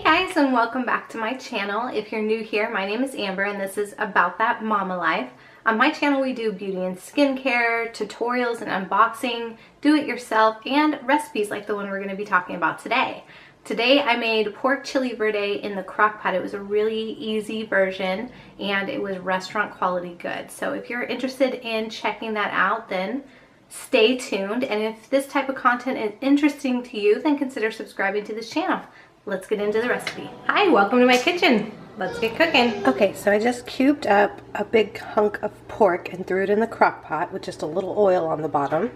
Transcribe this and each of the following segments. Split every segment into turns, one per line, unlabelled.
Hey guys, and welcome back to my channel. If you're new here, my name is Amber and this is About That Mama Life. On my channel we do beauty and skincare, tutorials and unboxing, do it yourself, and recipes like the one we're going to be talking about today. Today I made pork chili verde in the Crockpot. It was a really easy version and it was restaurant quality good. So if you're interested in checking that out, then stay tuned. And if this type of content is interesting to you, then consider subscribing to this channel. Let's get into the recipe. Hi, welcome to my kitchen. Let's get cooking. Okay, so I just cubed up a big hunk of pork and threw it in the crock pot with just a little oil on the bottom.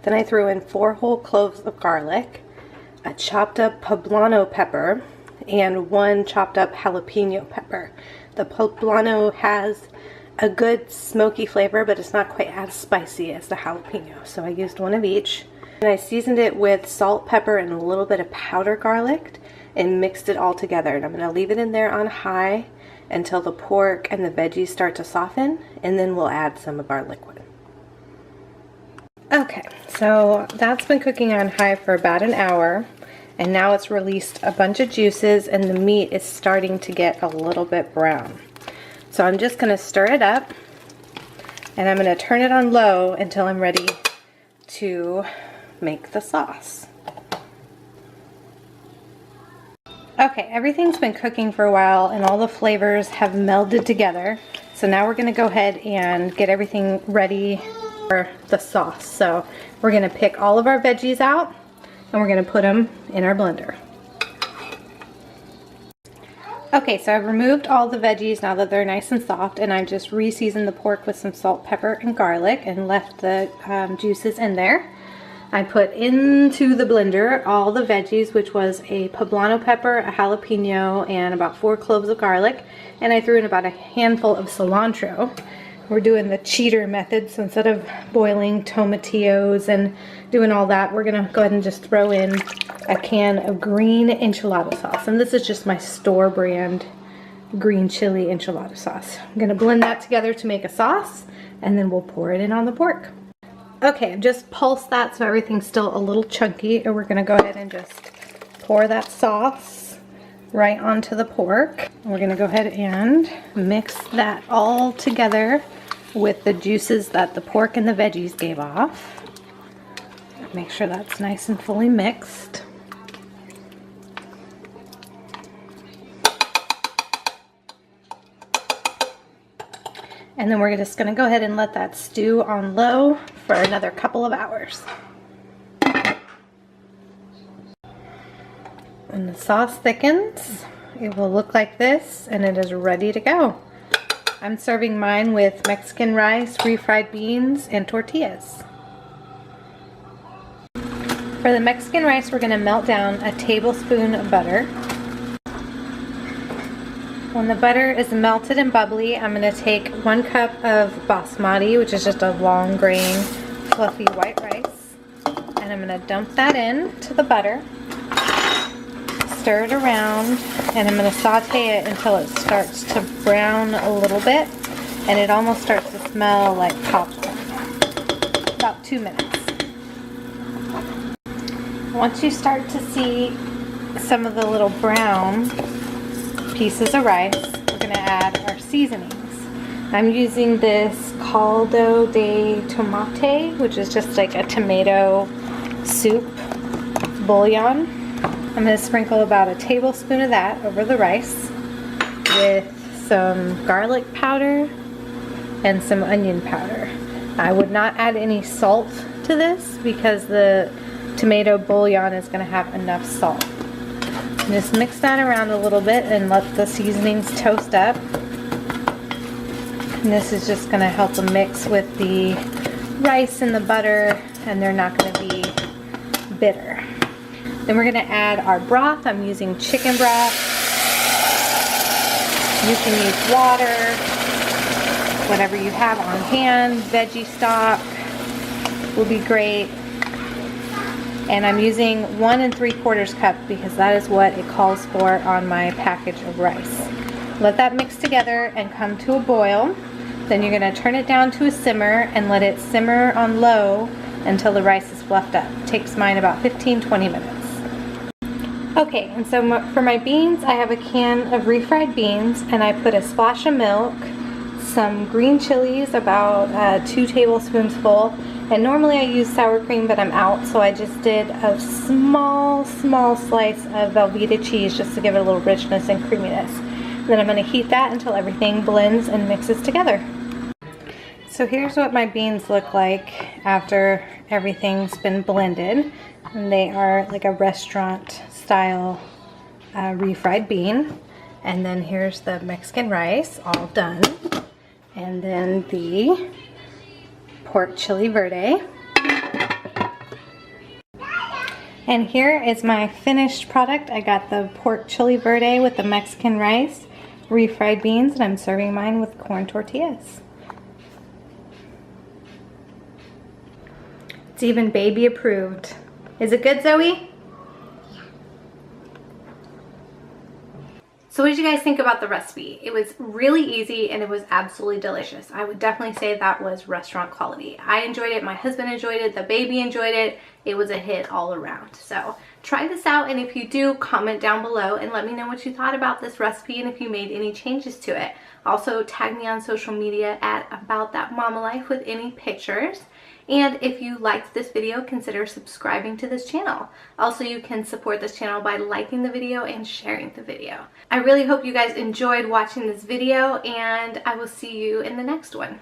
Then I threw in 4 whole cloves of garlic, a chopped up poblano pepper, and 1 chopped up jalapeno pepper. The poblano has a good smoky flavor, but it's not quite as spicy as the jalapeno, so I used 1 of each. And I seasoned it with salt, pepper, and a little bit of powdered garlic and mixed it all together. And I'm going to leave it in there on high until the pork and the veggies start to soften, and then we'll add some of our liquid. Okay, so that's been cooking on high for about an hour, and now it's released a bunch of juices and the meat is starting to get a little bit brown. So I'm just going to stir it up and I'm going to turn it on low until I'm ready to make the sauce. Okay, everything's been cooking for a while and all the flavors have melded together. So now we're going to go ahead and get everything ready for the sauce. So we're going to pick all of our veggies out and we're going to put them in our blender. Okay, so I've removed all the veggies now that they're nice and soft, and I've just re-seasoned the pork with some salt, pepper, and garlic and left the juices in there. I put into the blender all the veggies, which was a poblano pepper, a jalapeno, and about 4 cloves of garlic, and I threw in about a handful of cilantro. We're doing the cheater method, so instead of boiling tomatillos and doing all that, we're gonna go ahead and just throw in a can of green enchilada sauce. And this is just my store brand green chili enchilada sauce. I'm gonna blend that together to make a sauce, and then we'll pour it in on the pork. Okay, I've just pulsed that so everything's still a little chunky, and we're gonna go ahead and just pour that sauce right onto the pork. We're gonna go ahead and mix that all together with the juices that the pork and the veggies gave off. Make sure that's nice and fully mixed. And then we're just going to go ahead and let that stew on low for another couple of hours. When the sauce thickens, it will look like this, and it is ready to go. I'm serving mine with Mexican rice, refried beans, and tortillas. For the Mexican rice, we're going to melt down a tablespoon of butter. When the butter is melted and bubbly, I'm going to take 1 cup of basmati, which is just a long grain, fluffy white rice, and I'm going to dump that in to the butter, stir it around, and I'm going to saute it until it starts to brown a little bit, and it almost starts to smell like popcorn. About 2 minutes. Once you start to see some of the little brown pieces of rice, we're going to add our seasonings. I'm using this caldo de tomate, which is just like a tomato soup bouillon. I'm going to sprinkle about a tablespoon of that over the rice with some garlic powder and some onion powder. I would not add any salt to this because the tomato bouillon is going to have enough salt. Just mix that around a little bit and let the seasonings toast up. And this is just going to help them mix with the rice and the butter, and they're not going to be bitter. Then we're going to add our broth. I'm using chicken broth. You can use water, whatever you have on hand. Veggie stock will be great. And I'm using 1 3/4 cup because that is what it calls for on my package of rice. Let that mix together and come to a boil. Then you're going to turn it down to a simmer and let it simmer on low until the rice is fluffed up. It takes mine about 15-20 minutes. Okay, and so for my beans, I have a can of refried beans, and I put a splash of milk, some green chilies, about 2 tablespoons full, and normally I use sour cream, but I'm out, so I just did a small slice of Velveeta cheese just to give it a little richness and creaminess. And then I'm going to heat that until everything blends and mixes together. So here's what my beans look like after everything's been blended. And they are like a restaurant style refried bean. And then here's the Mexican rice all done. And then the pork chili verde. And here is my finished product. I got the pork chili verde with the Mexican rice, refried beans, and I'm serving mine with corn tortillas. It's even baby approved. Is it good, Zoe? So what did you guys think about the recipe? It was really easy and it was absolutely delicious. I would definitely say that was restaurant quality. I enjoyed it, my husband enjoyed it, the baby enjoyed it. It was a hit all around. So try this out, and if you do, comment down below and let me know what you thought about this recipe and if you made any changes to it. Also tag me on social media at About That Mama Life with any pictures. And if you liked this video, consider subscribing to this channel. Also, you can support this channel by liking the video and sharing the video. I really hope you guys enjoyed watching this video, and I will see you in the next one.